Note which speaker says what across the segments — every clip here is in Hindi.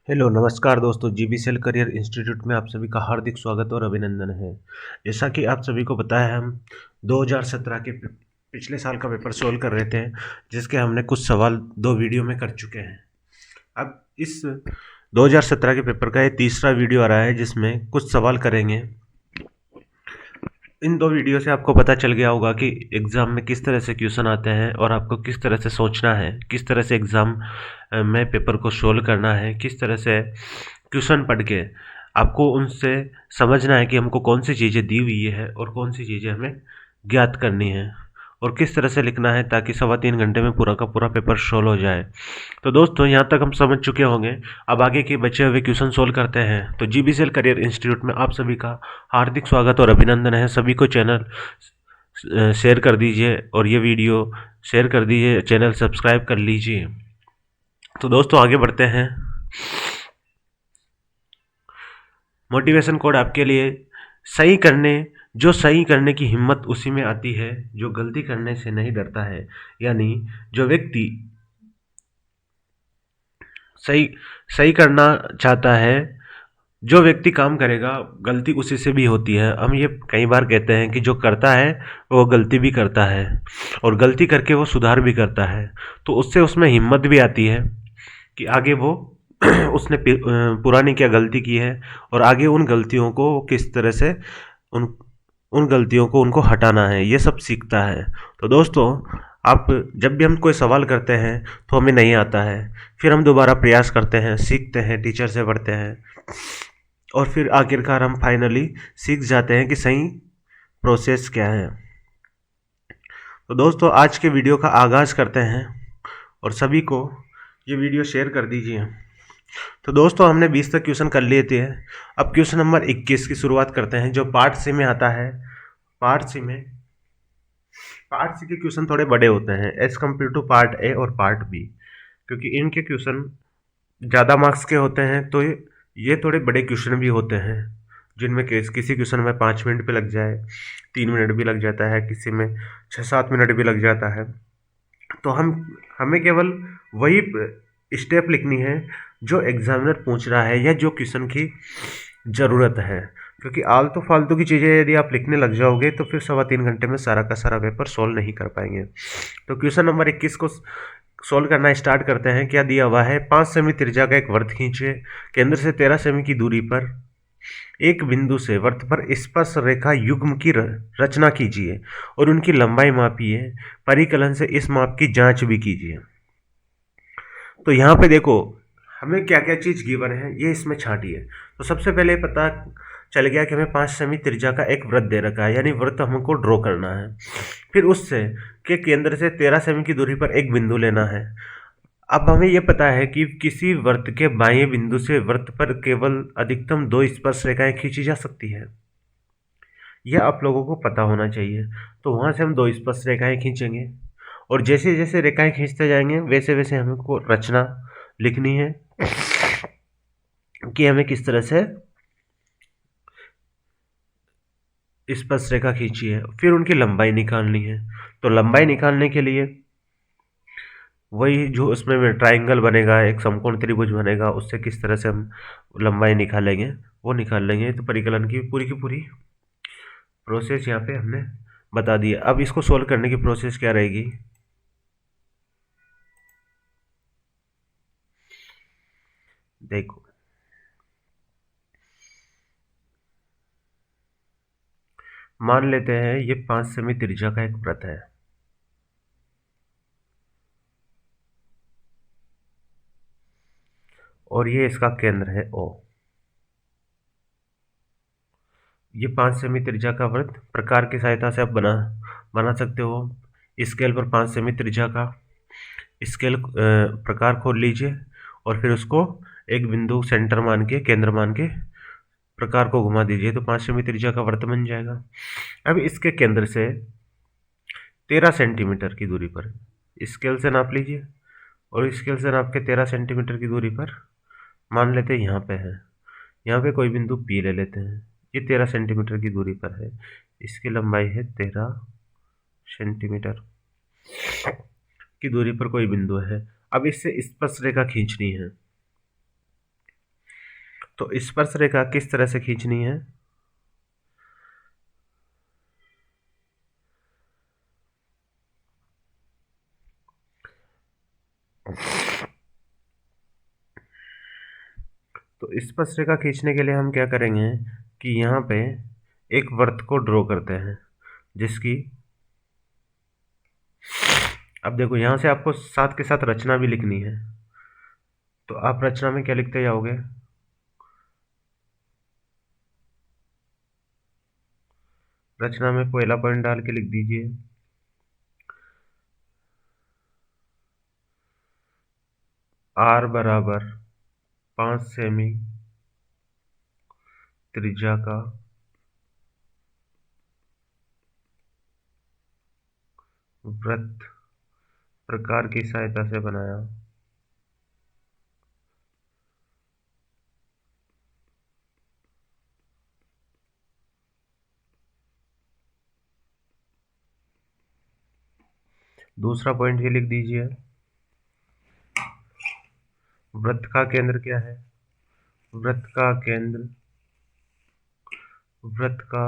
Speaker 1: हेलो नमस्कार दोस्तों, जीबीसीएल करियर इंस्टीट्यूट में आप सभी का हार्दिक स्वागत और अभिनंदन है। जैसा कि आप सभी को पता है, हम 2017 के पिछले साल का पेपर सोल्व कर रहे थे, जिसके हमने कुछ सवाल 2 वीडियो में कर चुके हैं। अब इस 2017 के पेपर का ये तीसरा वीडियो आ रहा है, जिसमें कुछ सवाल करेंगे। इन 2 वीडियो से आपको पता चल गया होगा कि एग्ज़ाम में किस तरह से क्वेश्चन आते हैं और आपको किस तरह से सोचना है, किस तरह से एग्ज़ाम में पेपर को सोल्व करना है, किस तरह से क्वेश्चन पढ़ के आपको उनसे समझना है कि हमको कौन सी चीज़ें दी हुई है और कौन सी चीज़ें हमें ज्ञात करनी है, और किस तरह से लिखना है ताकि 3.25 घंटे में पूरा का पूरा पेपर सोल्व हो जाए। तो दोस्तों, यहाँ तक हम समझ चुके होंगे। अब आगे के बचे हुए क्वेश्चन सोल्व करते हैं। तो जीबीसीएल करियर इंस्टीट्यूट में आप सभी का हार्दिक स्वागत और अभिनंदन है। सभी को चैनल शेयर कर दीजिए और ये वीडियो शेयर कर दीजिए, चैनल सब्सक्राइब कर लीजिए। तो दोस्तों, आगे बढ़ते हैं। मोटिवेशन कोड आपके लिए जो सही करने की हिम्मत उसी में आती है जो गलती करने से नहीं डरता है। यानी जो व्यक्ति सही सही करना चाहता है, जो व्यक्ति काम करेगा, गलती उसी से भी होती है। हम ये कई बार कहते हैं कि जो करता है वो गलती भी करता है, और गलती करके वो सुधार भी करता है। तो उससे उसमें हिम्मत भी आती है कि आगे वो उसने पुरानी क्या गलती की है और आगे उन गलतियों को वो किस तरह से उन उन गलतियों को उनको हटाना है, ये सब सीखता है। तो दोस्तों, आप जब भी हम कोई सवाल करते हैं तो हमें नहीं आता है, फिर हम दोबारा प्रयास करते हैं, सीखते हैं, टीचर से पढ़ते हैं, और फिर आखिरकार हम फाइनली सीख जाते हैं कि सही प्रोसेस क्या है। तो दोस्तों, आज के वीडियो का आगाज़ करते हैं और सभी को ये वीडियो शेयर कर दीजिए। तो दोस्तों, हमने 20 तक क्वेश्चन कर लिए थे। अब क्वेश्चन नंबर 21 की शुरुआत करते हैं, जो पार्ट सी में आता है। पार्ट सी के क्वेश्चन थोड़े बड़े होते हैं as compare to part A और पार्ट बी, क्योंकि इनके क्वेश्चन ज़्यादा मार्क्स के होते हैं। तो ये थोड़े बड़े क्वेश्चन भी होते हैं, जिनमें किसी क्वेश्चन में 5 मिनट भी लग जाए, 3 मिनट भी लग जाता है, किसी में 6-7 मिनट भी लग जाता है। तो हमें केवल वही स्टेप लिखनी है जो एग्जामिनर पूछ रहा है या जो क्वेश्चन की ज़रूरत है, क्योंकि आलतू फालतू की चीज़ें यदि आप लिखने लग जाओगे तो फिर 3.25 घंटे में सारा का सारा पेपर सोल्व नहीं कर पाएंगे। तो क्वेश्चन नंबर 21 को सोल्व करना स्टार्ट करते हैं। क्या दिया हुआ है? 5 सेमी त्रिज्या का एक वृत्त खींचे, केंद्र से 13 सेमी की दूरी पर एक बिंदु से वृत्त पर स्पर्श रेखा युग्म की रचना कीजिए और उनकी लंबाई मापिए। परिकलन से इस माप की जांच भी कीजिए। तो यहाँ पे देखो, हमें क्या क्या चीज़ गिवन है ये इसमें छांटिए। तो सबसे पहले पता चल गया कि हमें 5 सेमी त्रिज्या का एक वृत्त दे रखा है, यानी वृत्त हमको ड्रॉ करना है। फिर उससे के केंद्र से 13 सेमी की दूरी पर एक बिंदु लेना है। अब हमें यह पता है कि किसी वृत्त के बाएं बिंदु से वृत्त पर केवल अधिकतम 2 स्पर्श रेखाएं खींची जा सकती है। यह आप लोगों को पता होना चाहिए। तो वहां से हम 2 स्पर्श रेखाएं खींचेंगे, और जैसे जैसे रेखाएं खींचते जाएंगे वैसे वैसे हमको रचना लिखनी है कि हमें किस तरह से स्पर्श रेखा खींची है। फिर उनकी लंबाई निकालनी है। तो लंबाई निकालने के लिए वही जो उसमें ट्राइंगल बनेगा, एक समकोण त्रिभुज बनेगा, उससे किस तरह से हम लंबाई निकालेंगे वो निकाल लेंगे। तो परिकलन की पूरी प्रोसेस यहाँ पे हमने बता दी है। अब इसको सोल्व करने की प्रोसेस क्या रहेगी? देखो, मान लेते हैं ये 5 सेमी त्रिज्या का एक वृत्त है, और ये इसका केंद्र है O। ये 5 सेमी त्रिज्या का वृत्त प्रकार की सहायता से आप बना सकते हो। स्केल पर 5 सेमी त्रिज्या का स्केल प्रकार खोल लीजिए, और फिर उसको एक बिंदु सेंटर मान के, केंद्र मान के प्रकार को घुमा दीजिए, तो 5 सेमी त्रिज्या का वृत्त बन जाएगा। अब इसके केंद्र से 13 सेंटीमीटर की दूरी पर स्केल से नाप लीजिए, और स्केल से नाप के 13 सेंटीमीटर की दूरी पर मान लेते हैं यहाँ पे है, यहाँ पे कोई बिंदु P ले लेते हैं। ये 13 सेंटीमीटर की दूरी पर है, इसकी लंबाई है 13 सेंटीमीटर की दूरी पर कोई बिंदु है। अब इससे स्पर्श रेखा खींचनी है। तो स्पर्श रेखा किस तरह से खींचनी है? तो स्पर्श रेखा खींचने के लिए हम क्या करेंगे कि यहाँ पे एक वृत्त को ड्रॉ करते हैं, जिसकी अब देखो यहाँ से आपको साथ के साथ रचना भी लिखनी है। तो आप रचना में क्या लिखते जाओगे? रचना में पहला पॉइंट डाल के लिख दीजिए R बराबर 5 सेमी त्रिज्या का वृत्त प्रकार की सहायता से बनाया दूसरा पॉइंट ये लिख दीजिए वृत्त का केंद्र क्या है? वृत्त का केंद्र वृत्त का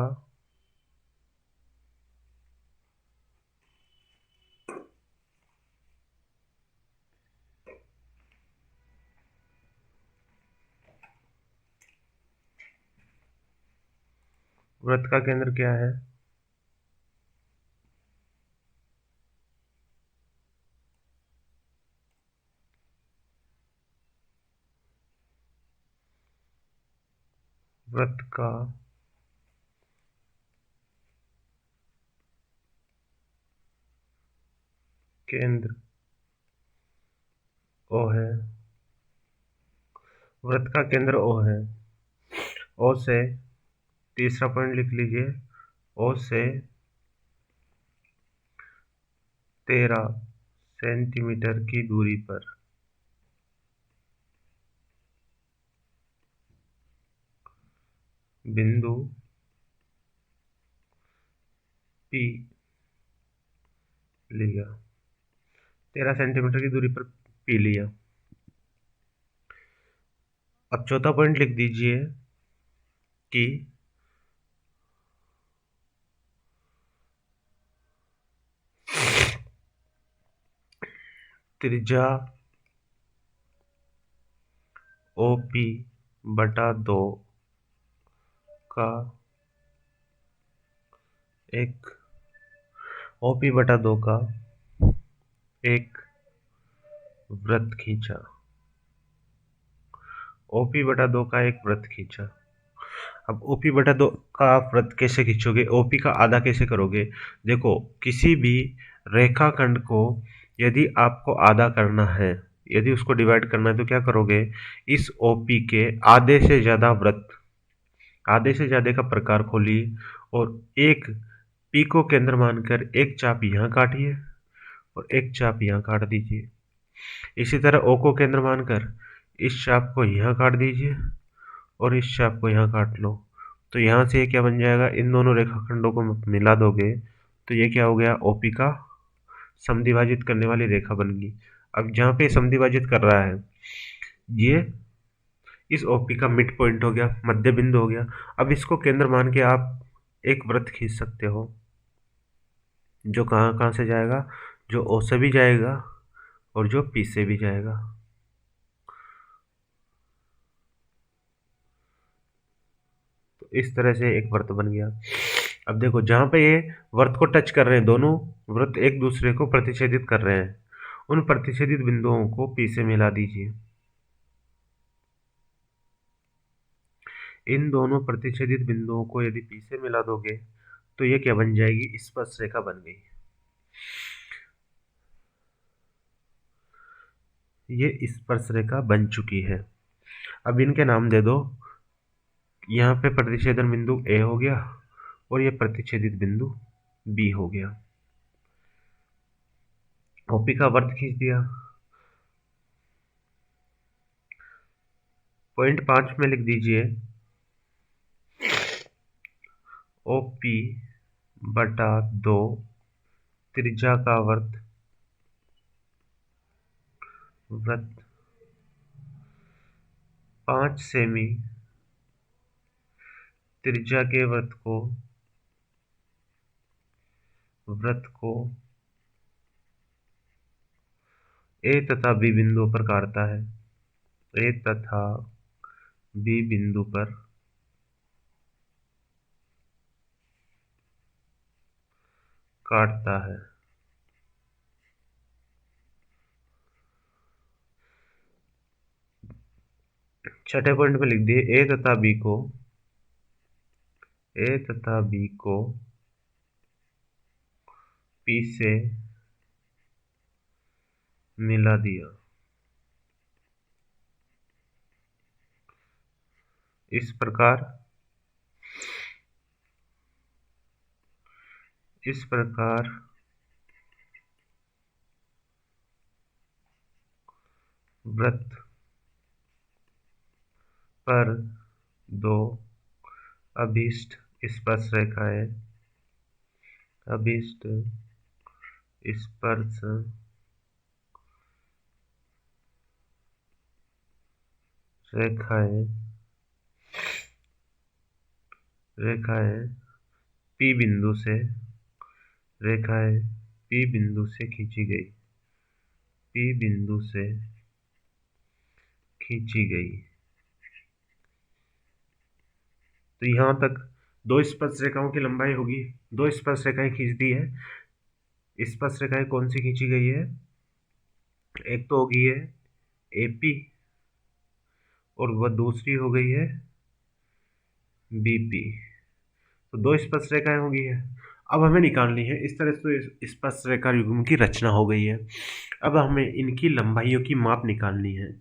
Speaker 1: वृत्त का केंद्र क्या है? वृत्त का केंद्र O है। वृत्त का केंद्र O है। O से तीसरा पॉइंट लिख लीजिए O से 13 सेंटीमीटर की दूरी पर बिंदु P लिया। 13 सेंटीमीटर की दूरी पर P लिया। अब चौथा पॉइंट लिख दीजिए कि त्रिज्या OP बटा 2 का एक OP बटा 2 का एक वृत्त खींचा। OP बटा 2 का एक वृत्त खींचा। अब OP बटा 2 का आप वृत्त कैसे खींचोगे? OP का आधा कैसे करोगे? देखो, किसी भी रेखाखंड को यदि आपको आधा करना है, यदि उसको डिवाइड करना है, तो क्या करोगे? इस OP के आधे से ज़्यादा वृत्त, आधे से ज़्यादा का प्रकार खोलिए और एक P को केंद्र मानकर एक चाप यहाँ काटिए और एक चाप यहाँ काट दीजिए। इसी तरह O को केंद्र मानकर इस चाप को यहाँ काट दीजिए और इस चाप को यहाँ काट लो। तो यहाँ से ये क्या बन जाएगा? इन दोनों रेखाखंडों को मिला दोगे तो ये क्या हो गया? OP का समद्विभाजित करने वाली रेखा बन गई। अब जहाँ पे समद्विभाजित कर रहा है, ये इस OP का मिड पॉइंट हो गया, मध्य बिंदु हो गया। अब इसको केंद्र मान के आप एक वृत्त खींच सकते हो, जो कहाँ कहाँ से जाएगा? जो O से भी जाएगा और जो P से भी जाएगा। तो इस तरह से एक वृत्त बन गया। अब देखो, जहाँ पे ये वृत्त को टच कर रहे हैं, दोनों वृत्त एक दूसरे को प्रतिच्छेदित कर रहे हैं, उन प्रतिच्छेदित बिंदुओं को P से मिला दीजिए। इन दोनों प्रतिच्छेदित बिंदुओं को यदि P से मिला दोगे तो ये क्या बन जाएगी? स्पर्श रेखा बन गई। ये स्पर्श रेखा बन चुकी है। अब इनके नाम दे दो। यहाँ पे प्रतिच्छेदन बिंदु A हो गया और ये प्रतिच्छेदित बिंदु B हो गया। OP का वृत्त खींच दिया। पॉइंट 5 में लिख दीजिए OP बटा 2 त्रिज्या का वृत्त 5 सेमी त्रिज्या के वृत्त को ए तथा बी बिंदु पर काटता है। ए तथा बी बिंदु पर काटता है। छठे पॉइंट में लिख दिए ए तथा बी को पी से मिला दिया। इस प्रकार वृत्त पर दो अभीष्ट स्पर्श रेखाएं पी बिंदु से खींची गई। तो यहां तक दो स्पर्श रेखाओं की लंबाई होगी। दो स्पर्श रेखाएं खींच दी है। स्पर्श रेखाएं कौन सी खींची गई है? एक तो होगी है एपी और वह दूसरी हो गई है बीपी। तो दो स्पर्श रेखाएं होगी है। अब हमें निकालनी है। इस तरह से स्पर्श रेखा युग्म की रचना हो गई है। अब हमें इनकी लंबाइयों की माप निकालनी है।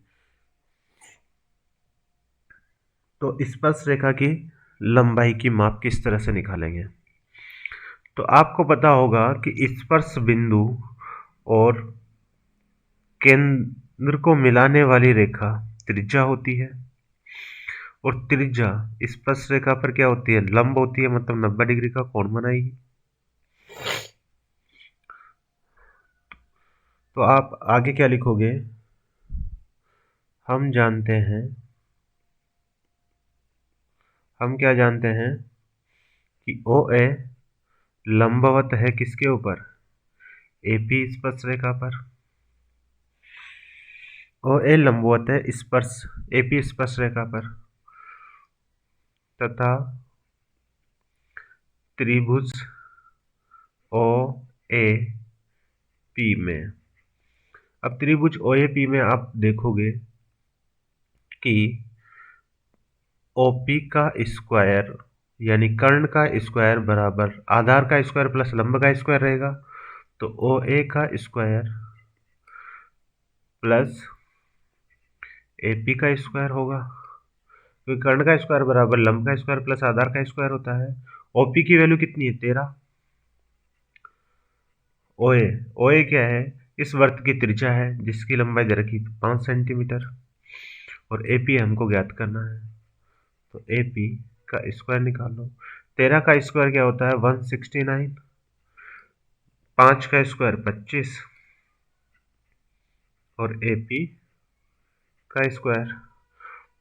Speaker 1: तो स्पर्श रेखा की लंबाई की माप किस तरह से निकालेंगे? तो आपको पता होगा कि स्पर्श बिंदु और केंद्र को मिलाने वाली रेखा त्रिज्या होती है। और त्रिज्या स्पर्श रेखा पर क्या होती है? लंब होती है, मतलब 90 डिग्री का कोण बनाएगी। तो आप आगे क्या लिखोगे? हम क्या जानते हैं कि ओ ए लंबवत है किसके ऊपर? एपी स्पर्श रेखा पर। ओ ए लंबवत है एपी स्पर्श रेखा पर तथा त्रिभुज ओ ए पी में। अब त्रिभुज ओ ए पी में आप देखोगे कि ओपी का स्क्वायर यानी कर्ण का स्क्वायर बराबर आधार का स्क्वायर प्लस लंब का स्क्वायर रहेगा। तो ओ ए का स्क्वायर प्लस एपी का स्क्वायर होगा, क्योंकि कर्ण का स्क्वायर बराबर लंब का स्क्वायर प्लस आधार का स्क्वायर होता है। ओपी की वैल्यू कितनी है? 13। ओए क्या है? इस वर्त की त्रिज्या है जिसकी लंबाई दे रखी 5 सेंटीमीटर और एपी हमको ज्ञात करना है। तो एपी का स्क्वायर निकाल लो। 13 का स्क्वायर क्या होता है? 169। 5 का स्क्वायर 25 और एपी का स्क्वायर।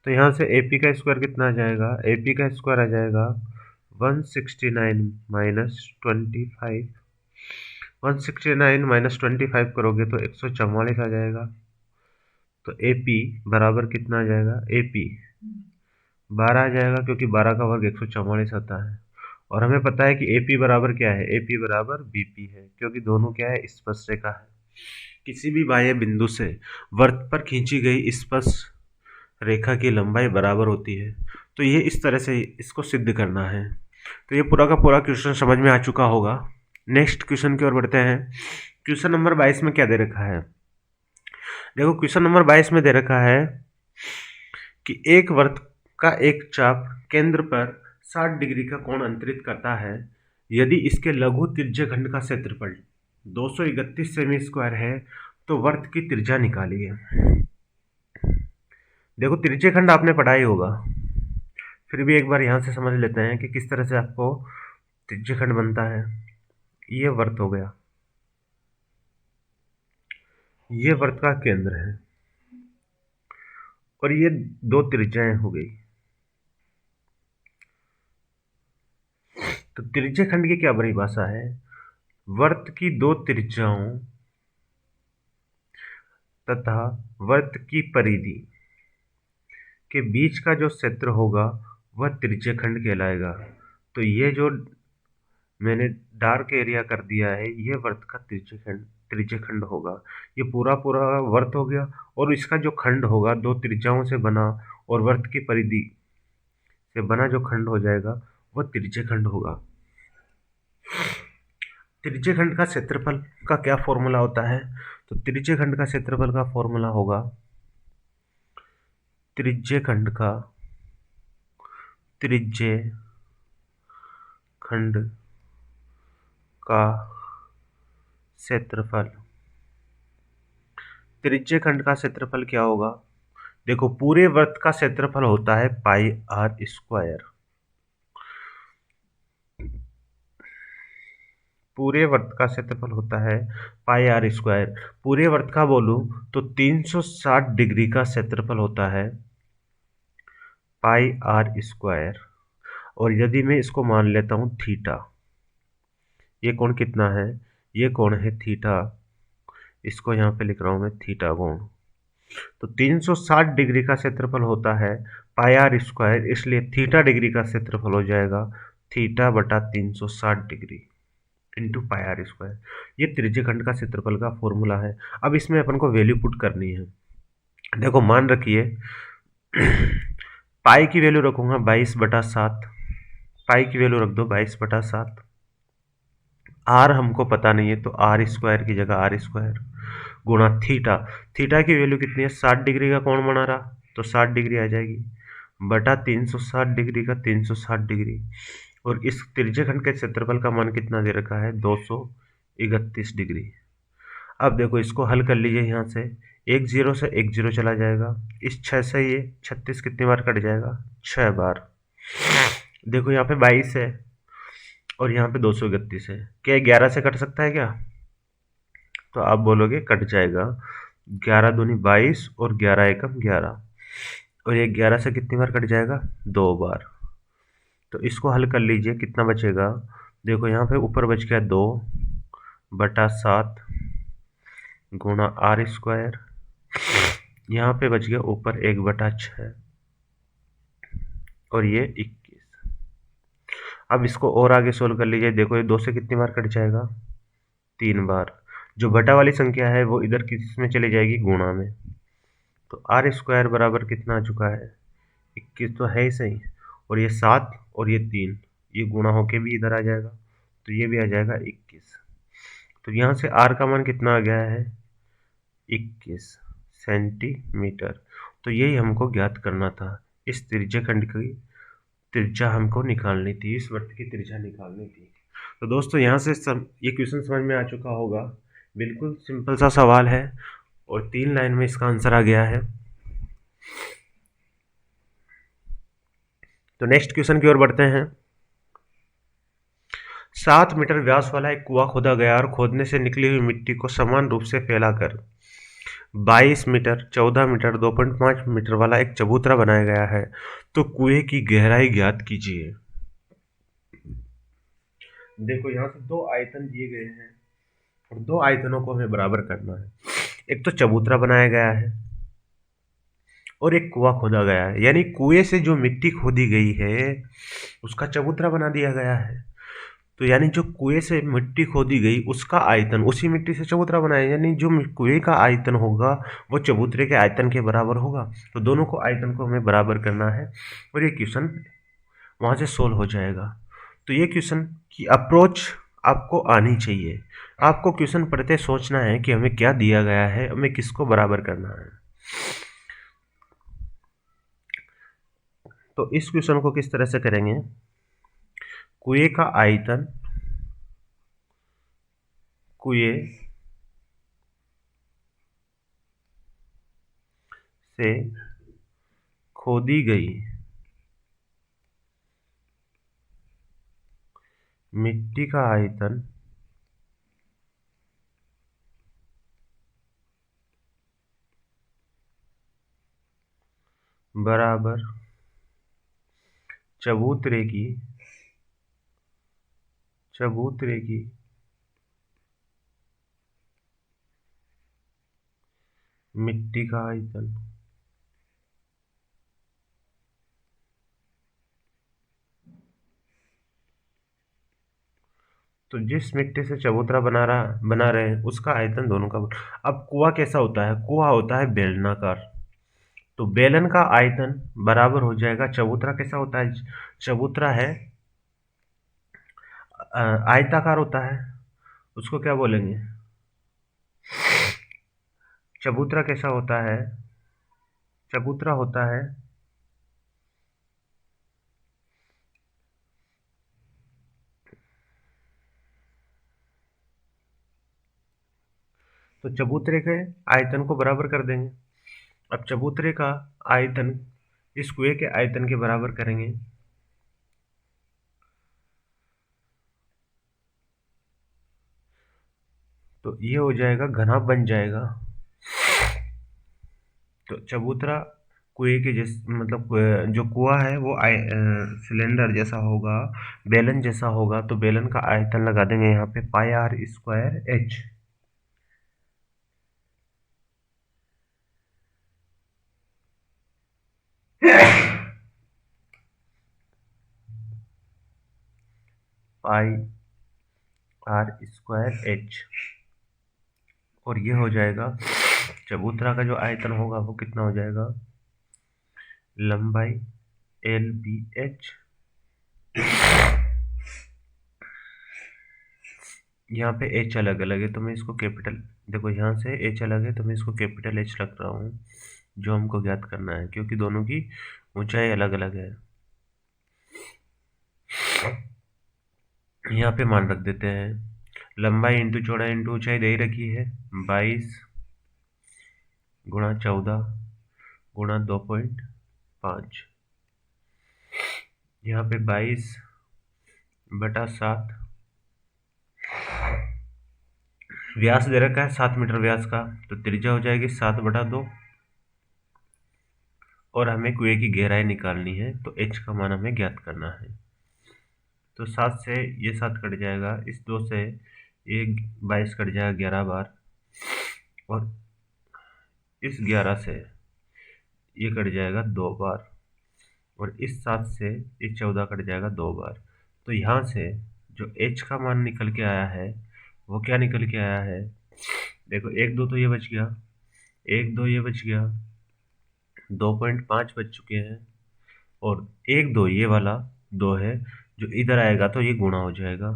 Speaker 1: तो यहाँ से एपी का स्क्वायर कितना आ जाएगा? एपी का स्क्वायर आ जाएगा 169 माइनस 25। 169 माइनस 25 करोगे तो 144 आ जाएगा। तो एपी बराबर कितना आ जाएगा? एपी 12 आ जाएगा, क्योंकि 12 का वर्ग 144 आता है। और हमें पता है कि एपी बराबर क्या है? एपी बराबर बीपी है, क्योंकि दोनों क्या है? स्पर्श रेखा है। किसी भी बाह्य बिंदु से वृत्त पर खींची गई स्पर्श रेखा की लंबाई बराबर होती है। तो ये इस तरह से इसको सिद्ध करना है। तो ये पूरा का पूरा क्वेश्चन समझ में आ चुका होगा। नेक्स्ट क्वेश्चन की ओर बढ़ते हैं। क्वेश्चन नंबर 22 में क्या दे रखा है? देखो, क्वेश्चन नंबर 22 में दे रखा है कि एक वृत्त का एक चाप केंद्र पर 60 डिग्री का कोण अंतरित करता है यदि इसके लघु त्रिज्यखंड का क्षेत्रफल 231 सेमी स्क्वायर है तो वृत्त की त्रिज्या निकालिए। देखो, त्रिज्यखंड आपने पढ़ा ही होगा, फिर भी एक बार यहाँ से समझ लेते हैं कि किस तरह से आपको त्रिज्यखंड बनता है। ये वृत्त हो गया, ये वृत्त का केंद्र है और ये दो त्रिज्याएं हो गई। तो त्रिज्य खंड की क्या परिभाषा है? वृत्त की दो त्रिज्याओं तथा वृत्त की परिधि के बीच का जो क्षेत्र होगा वह त्रिज्य खंड कहलाएगा। तो ये जो मैंने डार्क एरिया कर दिया है ये वृत्त का त्रिज्य खंड होगा। ये पूरा पूरा वृत्त हो गया और इसका जो खंड होगा दो त्रिज्याओं से बना और वृत्त की परिधि से बना जो खंड हो जाएगा वह त्रिज्य खंड होगा। त्रिज्य खंड का क्षेत्रफल का क्या फॉर्मूला होता है? तो त्रिज्य खंड का क्षेत्रफल का फॉर्मूला होगा त्रिज्य खंड का त्रिज्य खंड का क्षेत्रफल। त्रिज्य खंड का क्षेत्रफल क्या होगा? देखो पूरे वृत्त का क्षेत्रफल होता है पाई आर स्क्वायर। पूरे वृत्त का क्षेत्रफल होता है पाई आर स्क्वायर। पूरे वृत्त का बोलूं तो 360 डिग्री का क्षेत्रफल होता है पाई आर स्क्वायर। और यदि मैं इसको मान लेता हूं थीटा, ये कोण कितना है? ये कोण है थीटा। इसको यहाँ पे लिख रहा हूं मैं थीटा कोण। तो 360 डिग्री का क्षेत्रफल होता है पाई आर स्क्वायर, इसलिए थीटा डिग्री का क्षेत्रफल हो जाएगा थीटा बटा 360 degree into pi R square. ये त्रिज्य खंड का क्षेत्रफल का फॉर्मूला है। अब इसमें अपन को वैल्यू पुट करनी है। देखो मान रखिए पाई की वैल्यू रखूंगा 22/7। पाई की वैल्यू रख दो 22/7। आर हमको पता नहीं है तो आर स्क्वायर की जगह आर स्क्वायर गुणा थीटा। थीटा की वैल्यू कितनी है? 60 डिग्री का कोण बना रहा तो 60 डिग्री आ जाएगी बटा 360 डिग्री का 360 डिग्री। और इस त्रिज्यखंड के क्षेत्रफल का मान कितना दे रखा है? 231 डिग्री। अब देखो इसको हल कर लीजिए। यहाँ से एक जीरो से एक जीरो चला जाएगा। इस 6 से ये 36 कितनी बार कट जाएगा? 6 बार। देखो यहाँ पे 22 है और यहाँ पे 231 है। क्या 11 से कट सकता है क्या? तो आप बोलोगे कट जाएगा। 11 दूनी 22 और 11 एकम 11 और ये 11 से कितनी बार कट जाएगा? 2 बार। तो इसको हल कर लीजिए कितना बचेगा? देखो यहाँ पे ऊपर बच गया 2/7 गुणा आर स्क्वायर। यहाँ पे बच गया ऊपर 1/6 और ये 21। अब इसको और आगे सोल्व कर लीजिए। देखो ये 2 से कितनी बार कट जाएगा? 3 बार। जो बटा वाली संख्या है वो इधर किस में चली जाएगी? गुणा में। तो आर स्क्वायर बराबर कितना आ चुका है? 21 तो है ही सही। और ये 7 और ये 3 ये गुणा होके भी इधर आ जाएगा तो ये भी आ जाएगा 21। तो यहाँ से आर का मान कितना आ गया है? 21 सेंटीमीटर। तो यही हमको ज्ञात करना था। इस त्रिज्यखंड की त्रिज्या हमको निकालनी थी, इस वृत्त की त्रिज्या निकालनी थी। तो दोस्तों यहाँ से ये क्वेश्चन समझ में आ चुका होगा। बिल्कुल सिंपल सा सवाल है और 3 लाइन में इसका आंसर आ गया है। तो नेक्स्ट क्वेश्चन की ओर बढ़ते हैं। 7 मीटर व्यास वाला एक कुआं खोदा गया और खोदने से निकली हुई मिट्टी को समान रूप से फैलाकर 22 मीटर, 14 मीटर, 2.5 मीटर वाला एक चबूतरा बनाया गया है। तो कुएं की गहराई ज्ञात कीजिए। देखो यहाँ से दो आयतन दिए गए हैं और दो आयतनों को हमें बराबर करना है। एक तो चबूतरा बनाया गया है और एक कुआं खोदा गया है, यानी कुएं से जो मिट्टी खोदी गई है उसका चबूतरा बना दिया गया है। तो यानी जो कुएं से मिट्टी खोदी गई उसका आयतन उसी मिट्टी से चबूतरा बनाया, यानी जो कुएं का आयतन होगा वो चबूतरे के आयतन के बराबर होगा। तो दोनों को आयतन को हमें बराबर करना है और ये क्वेश्चन वहाँ से सोल्व हो जाएगा। तो ये क्वेश्चन की अप्रोच आपको आनी चाहिए। आपको क्वेश्चन पढ़ते सोचना है कि हमें क्या दिया गया है, हमें किसको बराबर करना है। तो इस क्वेश्चन को किस तरह से करेंगे? कुएं का आयतन कुएं से खोदी गई मिट्टी का आयतन बराबर चबूतरे की चबूतरे की मिट्टी का आयतन तो जिस मिट्टी से चबूतरा बना रहे हैं उसका आयतन दोनों का। अब कुआं कैसा होता है? कुआं होता है बेलनाकार। तो बेलन का आयतन बराबर हो जाएगा। चबूतरा कैसा होता है? चबूतरा है आयताकार होता है, उसको क्या बोलेंगे? चबूतरा कैसा होता है? चबूतरा होता है तो चबूतरे के आयतन को बराबर कर देंगे। अब चबूतरे का आयतन इस कुएं के आयतन के बराबर करेंगे तो ये हो जाएगा, घना बन जाएगा। तो चबूतरा कुएं के जैसे मतलब जो कुआं है वो सिलेंडर जैसा होगा, बेलन जैसा होगा। तो बेलन का आयतन लगा देंगे यहाँ पे pi R square H. Pi R square H. और ये हो जाएगा चबूतरा का जो आयतन होगा वो कितना हो जाएगा? लंबाई एल बी एच। यहाँ पे एच अलग अलग है तो मैं इसको कैपिटल, देखो यहाँ से एच अलग है तो मैं इसको कैपिटल एच रख रहा हूँ, जो हमको ज्ञात करना है क्योंकि दोनों की ऊंचाई अलग अलग है। यहाँ पे मान रख देते हैं, लंबाई इंटू चौड़ाई इंटू ऊंचाई दे ही रखी है, 22 गुणा 14 गुणा 2.5। यहाँ पे 22/7। व्यास दे रखा है 7 मीटर व्यास का, तो त्रिज्या हो जाएगी 7/2। और हमें कुएं की गहराई निकालनी है तो एच का मान हमें ज्ञात करना है। तो 7 से ये 7 कट जाएगा, इस 2 से ये 22 कट जाएगा 11 बार, और इस 11 से ये कट जाएगा 2 बार, और इस 7 से ये 14 कट जाएगा 2 बार। तो यहाँ से जो एच का मान निकल के आया है वो क्या निकल के आया है? देखो 1 2 तो ये बच गया, 1 2 ये बच गया, 2.5 बच चुके हैं, और 1 2 ये वाला 2 है जो इधर आएगा तो ये गुणा हो जाएगा।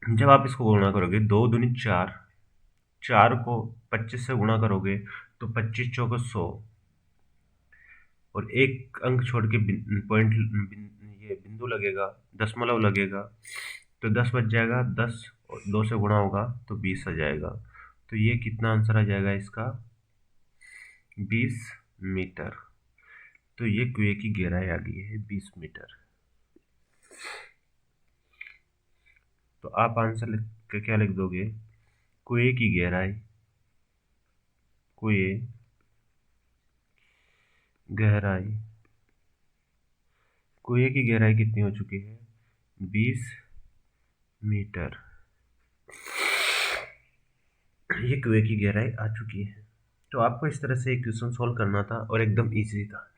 Speaker 1: जब आप इसको गुणा करोगे 2 दूनी 4, 4 को 25 से गुणा करोगे तो 25 चौको 100, और एक अंक छोड़ के पॉइंट ये बिंदु लगेगा, दशमलव लगेगा, तो 10 बच जाएगा। 10 और 2 से गुणा होगा तो 20 आ जाएगा। तो ये कितना आंसर आ जाएगा इसका? 20 मीटर। तो ये कुएं की गहराई आ गई है 20 मीटर। तो आप आंसर लिख के क्या लिख दोगे? कुएं की गहराई, कुएं गहराई, कुएं की गहराई कितनी हो चुकी है? 20 मीटर। ये कुएं की गहराई आ चुकी है। तो आपको इस तरह से एक क्वेश्चन सॉल्व करना था और एकदम इजी था।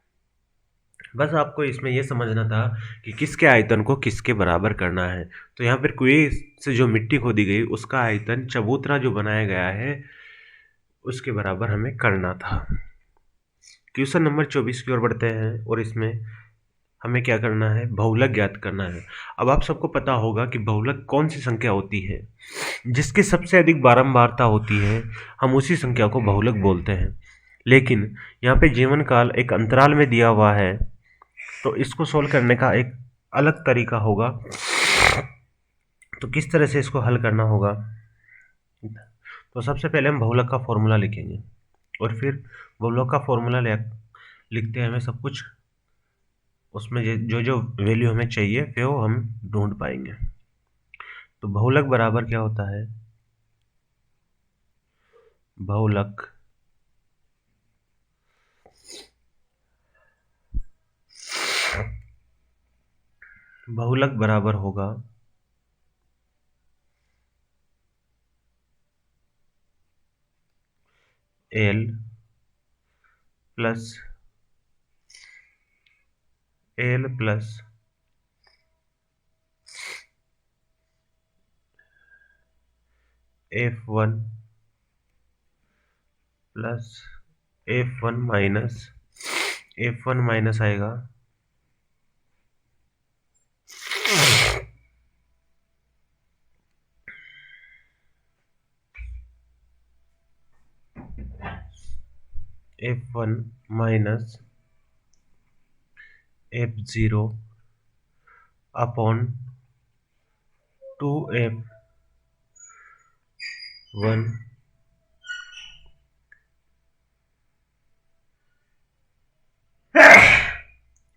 Speaker 1: बस आपको इसमें यह समझना था कि किसके आयतन को किसके बराबर करना है। तो यहाँ पर कुएं से जो मिट्टी खोदी गई उसका आयतन चबूतरा जो बनाया गया है उसके बराबर हमें करना था। क्वेश्चन नंबर 24 की ओर बढ़ते हैं और इसमें हमें क्या करना है? बहुलक ज्ञात करना है। अब आप सबको पता होगा कि बहुलक कौन सी संख्या होती है? जिसकी सबसे अधिक बारंबारता होती है हम उसी संख्या को बहुलक बोलते हैं। लेकिन यहाँ पे जीवन काल एक अंतराल में दिया हुआ है तो इसको सोल्व करने का एक अलग तरीका होगा। तो किस तरह से इसको हल करना होगा? तो सबसे पहले हम बहुलक का फॉर्मूला लिखेंगे और फिर बहुलक का फॉर्मूला लिखते हैं हमें सब कुछ उसमें जो जो वैल्यू हमें चाहिए फिर वो हम ढूंढ पाएंगे। तो बहुलक बराबर क्या होता है? बहुलक बहुलक बराबर होगा L plus F1 plus F1 minus आएगा F1 minus F0 upon 2F1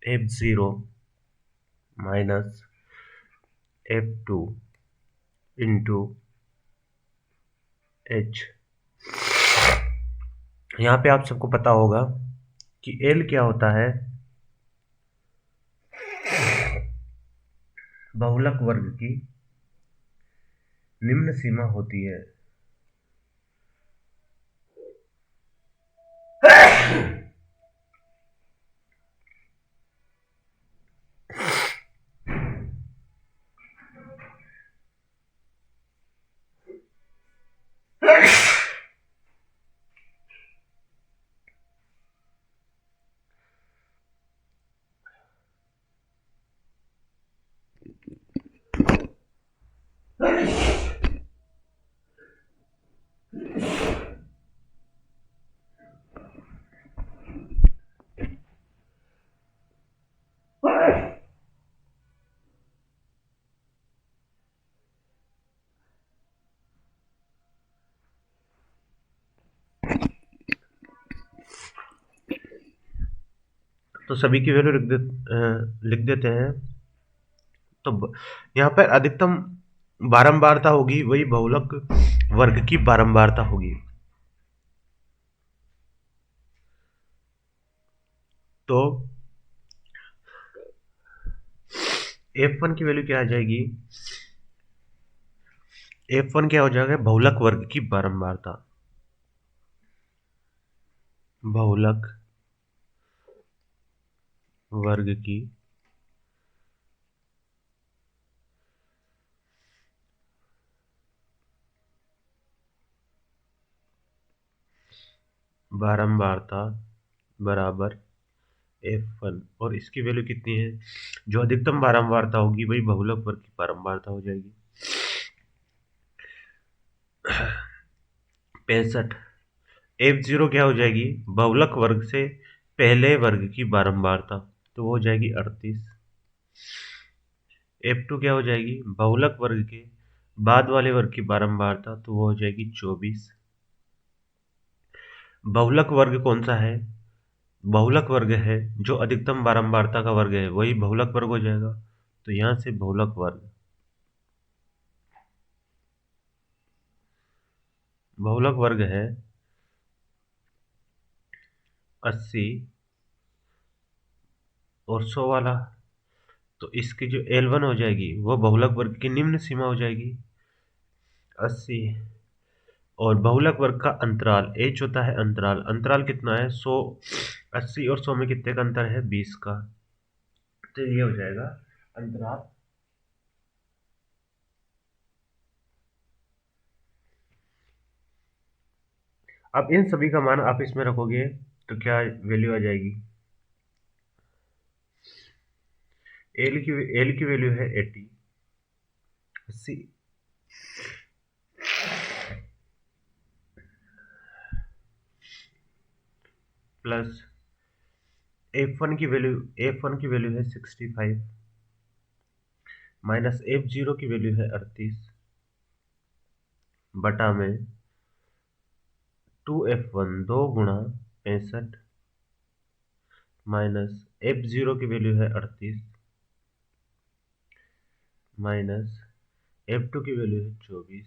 Speaker 1: F0 minus F2 into H। यहाँ पे आप सबको पता होगा कि L क्या होता है, बहुलक वर्ग की निम्न सीमा होती है। तो सभी की वैल्यू लिख देते हैं। तो यहाँ पर अधिकतम बारंबारता होगी वही बहुलक वर्ग की बारंबारता होगी। तो F1 की वैल्यू क्या आ जाएगी, F1 क्या हो जाएगा, बहुलक वर्ग की बारंबारता, बहुलक वर्ग की बारंबारता बराबर F1। और इसकी वैल्यू कितनी है, जो अधिकतम बारंबारता होगी वही बहुलक वर्ग की बारंबारता हो जाएगी। 65 F0 क्या हो जाएगी, बहुलक वर्ग से पहले वर्ग की बारंबारता, तो वो हो जाएगी 38। F2 क्या हो जाएगी, बहुलक वर्ग के बाद वाले वर्ग की बारंबारता, तो वो हो जाएगी 24। बहुलक वर्ग कौन सा है, बहुलक वर्ग है जो अधिकतम बारंबारता का वर्ग है, वही बहुलक वर्ग हो जाएगा। तो यहां से बहुलक वर्ग है 80 और 100 वाला, तो इसकी जो L1 हो जाएगी वो बहुलक वर्ग की निम्न सीमा हो जाएगी 80। और बहुलक वर्ग का अंतराल h होता है, अंतराल कितना है 100, 80 और 100 में कितने का अंतर है 20 का, तो ये हो जाएगा अंतराल। अब इन सभी का मान आप इसमें रखोगे तो क्या वैल्यू आ जाएगी, एल की वैल्यू है 80, 80 प्लस F1 की वैल्यू है 65 माइनस F0 की वैल्यू है 38 बटा में 2F1 2 गुणा 65 माइनस F0 की वैल्यू है 38 माइनस F2 की वैल्यू है 24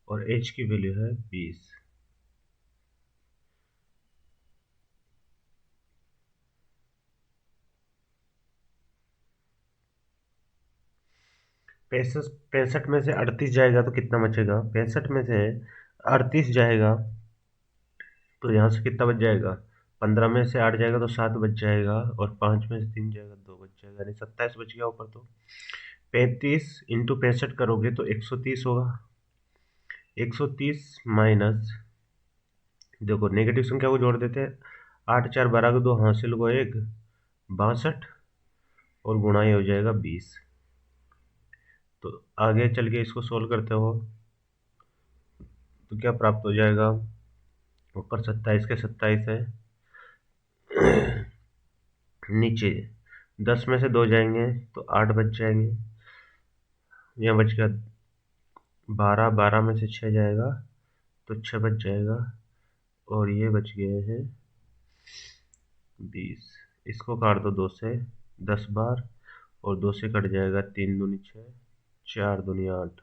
Speaker 1: और H की वैल्यू है 20। 65 में से 38 जाएगा तो कितना बचेगा? 65 में से 38 जाएगा तो यहाँ से कितना बच जाएगा? 15 में से 8 जाएगा तो 7 बच जाएगा, और 5 में से 3 जाएगा 2 बच जाएगा, यानी 27 बच गया ऊपर। तो 35 इंटू 65 करोगे तो 130 होगा। 130 माइनस, देखो नेगेटिव संख्या को जोड़ देते हैं, 8 4 12 को 2, हासिल को 1, 62, और गुणा ये हो जाएगा 20। तो आगे चल के इसको सोल्व करते हो तो क्या प्राप्त हो जाएगा? ऊपर 27 के 27 है, नीचे 10 में से 2 जाएंगे तो 8 बच जाएंगे, यहाँ बच गया 12, 12 में से 6 जाएगा तो 6 बच जाएगा, और ये बच गए हैं 20। इसको काट दो 2 से, 10 बार, और 2 से कट जाएगा 3 दूनी 6, 4 दूनी 8।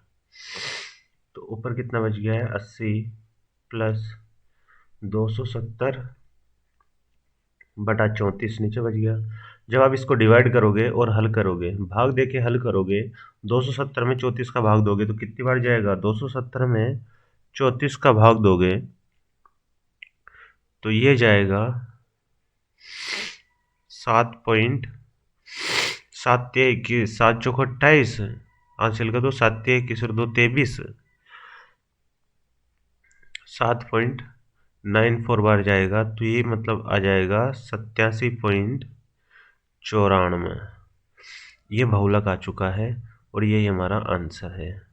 Speaker 1: तो ऊपर कितना बच गया है? 80 प्लस 270 बटा 34 नीचे बच गया। जब आप इसको डिवाइड करोगे और हल करोगे, भाग दे के हल करोगे, 270 में 34 का भाग दोगे तो कितनी बार जाएगा? 270 में 34 का भाग दोगे तो ये जाएगा 7.7 7 चौक 28, हासिल का 2, 7 21 और 2 23, 7.94 बार जाएगा। तो ये मतलब आ जाएगा 87.94। ये बहुलक आ चुका है और यही हमारा आंसर है।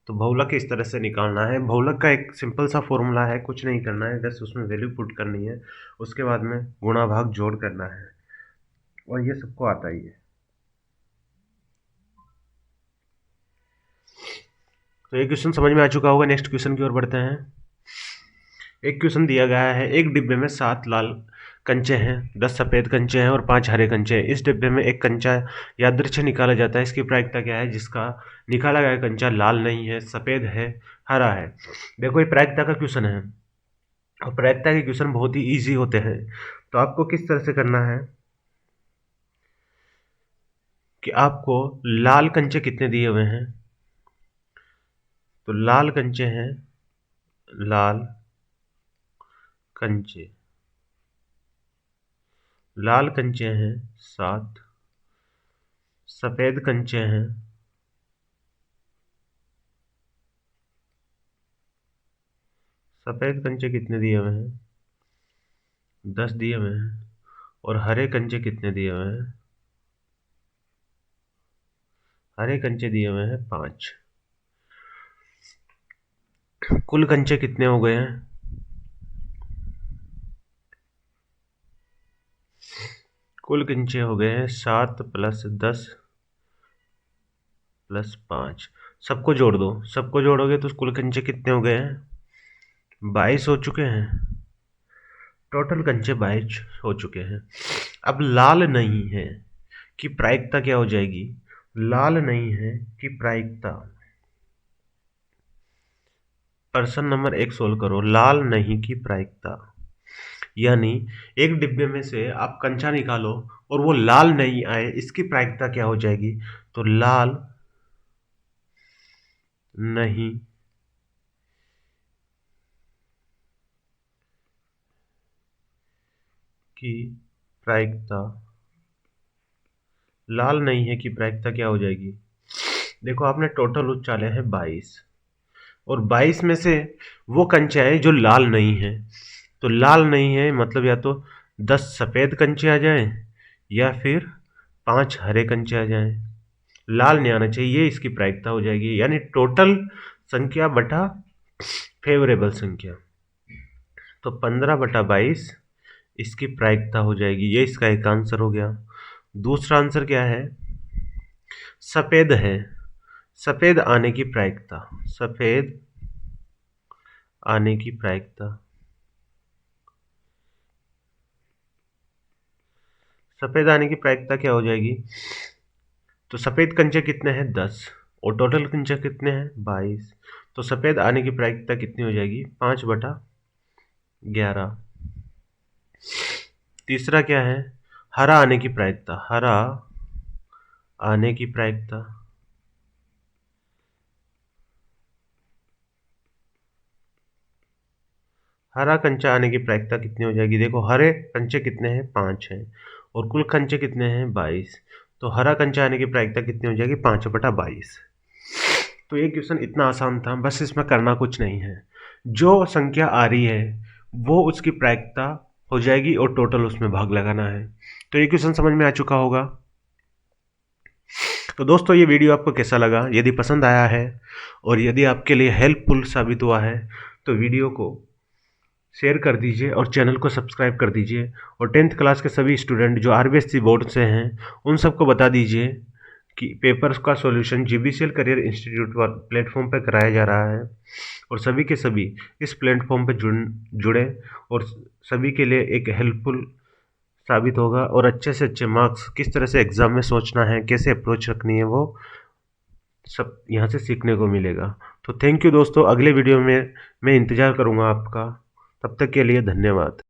Speaker 1: तो बहुलक इस तरह से निकालना है। बहुलक का एक सिंपल सा फॉर्मूला है, कुछ नहीं करना है, बस उसमें वैल्यू पुट करनी है, उसके बाद में गुणा भाग जोड़ करना है, और ये सबको आता ही है। तो ये क्वेश्चन समझ में आ चुका होगा। नेक्स्ट क्वेश्चन की ओर बढ़ते हैं। एक क्वेश्चन दिया गया है, एक डिब्बे में 7 लाल कंचे हैं, 10 सफ़ेद कंचे हैं और 5 हरे कंचे हैं। इस डिब्बे में एक कंचा यादृच्छिक निकाला जाता है, इसकी प्रायिकता क्या है? जिसका निकाला गया कंचा लाल नहीं है, सफ़ेद है, हरा है। देखो ये प्रायिकता का क्वेश्चन है, और प्रायिकता के क्वेश्चन बहुत ही ईजी होते हैं। तो आपको किस तरह से करना है कि आपको लाल कंचे कितने दिए हुए हैं, तो लाल कंचे हैं, लाल कंचे, लाल कंचे हैं 7, सफ़ेद कंचे हैं, सफ़ेद कंचे कितने दिए हुए हैं? 10 दिए हुए हैं, और हरे कंचे कितने दिए हुए हैं? हरे कंचे दिए हुए हैं 5। कुल कंचे कितने हो गए हैं? कुल कंचे हो गए हैं 7 प्लस 10 प्लस 5। सबको जोड़ दो, सबको जोड़ोगे तो कुल कंचे कितने हो गए हैं? 22 हो चुके हैं। टोटल कंचे 22 हो चुके हैं। अब लाल नहीं है कि प्रायिकता क्या हो जाएगी? लाल नहीं है कि प्रायिकता, प्रश्न नंबर 1 सोल्व करो। लाल नहीं की प्रायिकता, यानी एक डिब्बे में से आप कंचा निकालो और वो लाल नहीं आए, इसकी प्रायिकता क्या हो जाएगी? तो लाल नहीं की प्रायिकता, लाल नहीं है कि प्रायिकता क्या हो जाएगी? देखो आपने टोटल उच्चाले हैं 22, और 22 में से वो कंचे आए जो लाल नहीं है। तो लाल नहीं है मतलब या तो 10 सफ़ेद कंचे आ जाएं या फिर 5 हरे कंचे आ जाएं, लाल नहीं आना चाहिए, ये इसकी प्रायिकता हो जाएगी। यानी टोटल संख्या बटा फेवरेबल संख्या, तो 15/22 इसकी प्रायिकता हो जाएगी। ये इसका एक आंसर हो गया। दूसरा आंसर क्या है? सफ़ेद है, सफ़ेद आने की प्रायिकता, सफ़ेद आने की प्रायिकता, सफ़ेद आने की प्रायिकता क्या हो जाएगी? तो सफ़ेद कंचे कितने हैं? 10, और टोटल कंचे कितने हैं? 22। तो सफ़ेद आने की प्रायिकता कितनी हो जाएगी? 5/11। तीसरा क्या है? हरा आने की प्रायिकता, हरा आने की प्रायिकता, हरा कंचा आने की प्रायिकता कितनी हो जाएगी? देखो हरे कंचे कितने हैं? 5 हैं और कुल कंचे कितने हैं? 22। तो हरा कंचा आने की प्रायिकता कितनी हो जाएगी? 5/22। तो ये क्वेश्चन इतना आसान था, बस इसमें करना कुछ नहीं है। जो संख्या आ रही है वो उसकी प्रायिकता हो जाएगी और टोटल उसमें भाग लगाना है। तो ये क्वेश्चन समझ में आ चुका होगा। तो दोस्तों ये वीडियो आपको कैसा लगा? यदि पसंद आया है और यदि आपके लिए हेल्पफुल साबित हुआ है तो वीडियो को शेयर कर दीजिए और चैनल को सब्सक्राइब कर दीजिए। और 10th क्लास के सभी स्टूडेंट जो आरबीएससी बोर्ड से हैं उन सबको बता दीजिए कि पेपर्स का सॉल्यूशन जीबीसीएल करियर इंस्टीट्यूट प्लेटफॉर्म पर कराया जा रहा है और सभी के सभी इस प्लेटफॉर्म पर जुड़े और सभी के लिए एक हेल्पफुल साबित होगा और अच्छे से अच्छे मार्क्स किस तरह से एग्ज़ाम में सोचना है, कैसे अप्रोच रखनी है, वो सब यहाँ से सीखने को मिलेगा। तो थैंक यू दोस्तों, अगले वीडियो में मैं इंतज़ार करूँगा आपका। तब तक के लिए धन्यवाद।